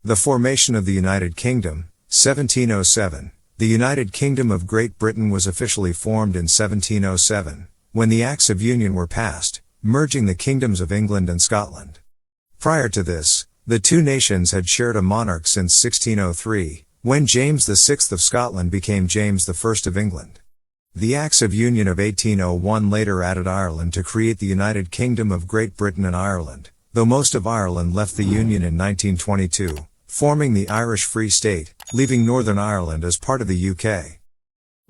The formation of the United Kingdom, 1707. The United Kingdom of Great Britain was officially formed in 1707, when the Acts of Union were passed, merging the kingdoms of England and Scotland. Prior to this, the two nations had shared a monarch since 1603, when James VI of Scotland became James I of England. The Acts of Union of 1801 later added Ireland to create the United Kingdom of Great Britain and Ireland, though most of Ireland left the Union in 1922, forming the Irish Free State, leaving Northern Ireland as part of the UK.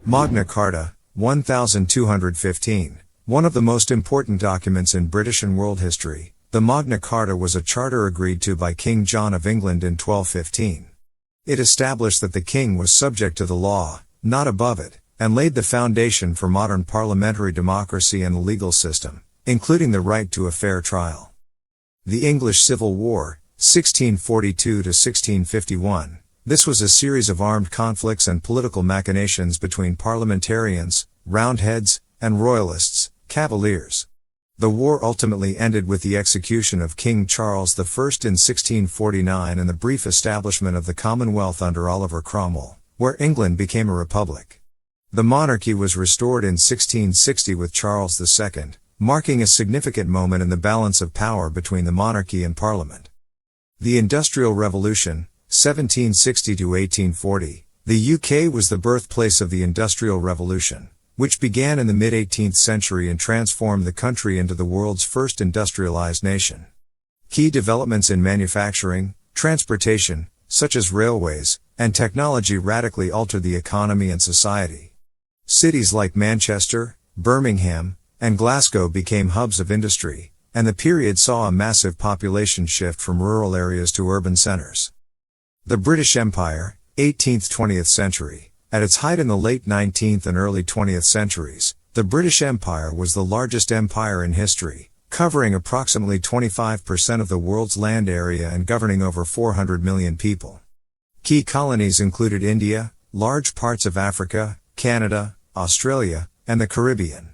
Magna Carta, 1215. One of the most important documents in British and world history, the Magna Carta was a charter agreed to by King John of England in 1215. It established that the king was subject to the law, not above it, and laid the foundation for modern parliamentary democracy and the legal system, including the right to a fair trial. The English Civil War, 1642 to 1651. This was a series of armed conflicts and political machinations between parliamentarians, Roundheads, and Royalists, Cavaliers. The war ultimately ended with the execution of King Charles I in 1649 and the brief establishment of the Commonwealth under Oliver Cromwell, where England became a republic. The monarchy was restored in 1660 with Charles II, marking a significant moment in the balance of power between the monarchy and Parliament. The Industrial Revolution, 1760 to 1840. The UK was the birthplace of the Industrial Revolution, which began in the mid-18th century and transformed the country into the world's first industrialized nation. Key developments in manufacturing, transportation, such as railways, and technology radically altered the economy and society. Cities like Manchester, Birmingham, and Glasgow became hubs of industry, and the period saw a massive population shift from rural areas to urban centers. The British Empire, 18th-20th century. At its height in the late 19th and early 20th centuries, the British Empire was the largest empire in history, covering approximately 25% of the world's land area and governing over 400 million people. Key colonies included India, large parts of Africa, Canada, Australia, and the Caribbean.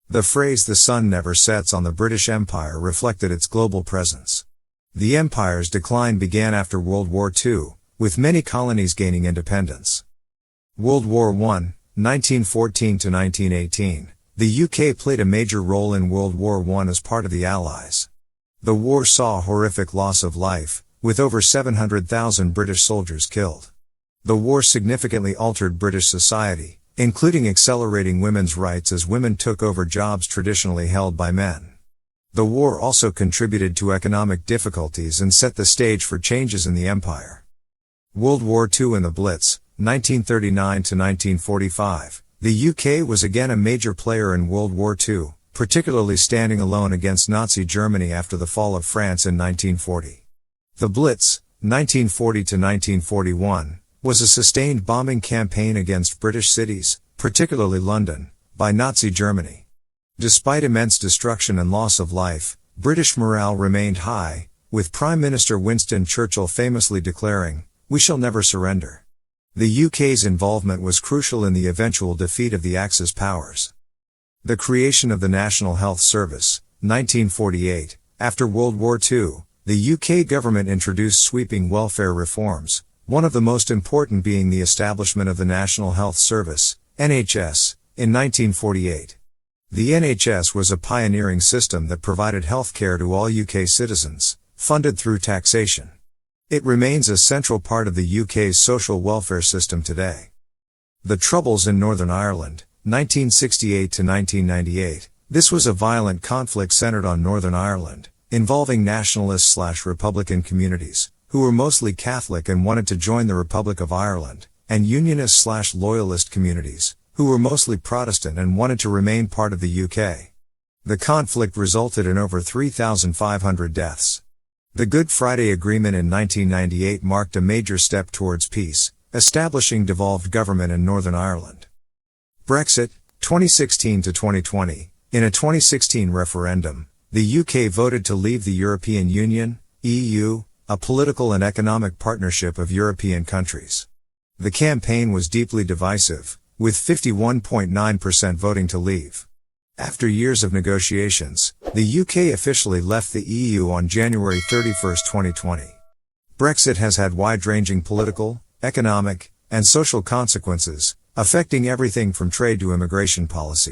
The phrase "the sun never sets" on the British Empire reflected its global presence. The empire's decline began after World War II, with many colonies gaining independence. World War I, 1914 to 1918. The UK played a major role in World War I as part of the Allies. The war saw horrific loss of life, with over 700,000 British soldiers killed. The war significantly altered British society, including accelerating women's rights as women took over jobs traditionally held by men. The war also contributed to economic difficulties and set the stage for changes in the empire. World War II and the Blitz, 1939 to 1945. The UK was again a major player in World War II, particularly standing alone against Nazi Germany after the fall of France in 1940. The Blitz, 1940 to 1941, was a sustained bombing campaign against British cities, particularly London, by Nazi Germany. Despite immense destruction and loss of life, British morale remained high, with Prime Minister Winston Churchill famously declaring, "We shall never surrender." The UK's involvement was crucial in the eventual defeat of the Axis powers. The creation of the National Health Service, 1948. After World War II, the UK government introduced sweeping welfare reforms, one of the most important being the establishment of the National Health Service, NHS, in 1948. The NHS was a pioneering system that provided health care to all UK citizens, funded through taxation. It remains a central part of the UK's social welfare system today. The Troubles in Northern Ireland, 1968 to 1998. This was a violent conflict centered on Northern Ireland, involving nationalist/Republican communities, who were mostly Catholic and wanted to join the Republic of Ireland, and Unionist/Loyalist communities, who were mostly Protestant and wanted to remain part of the UK. The conflict resulted in over 3,500 deaths. The Good Friday Agreement in 1998 marked a major step towards peace, establishing devolved government in Northern Ireland. Brexit, 2016 to 2020. In a 2016 referendum, the UK voted to leave the European Union, EU, a political and economic partnership of European countries. The campaign was deeply divisive, with 51.9% voting to leave. After years of negotiations, the UK officially left the EU on January 31, 2020. Brexit has had wide-ranging political, economic, and social consequences, affecting everything from trade to immigration policy.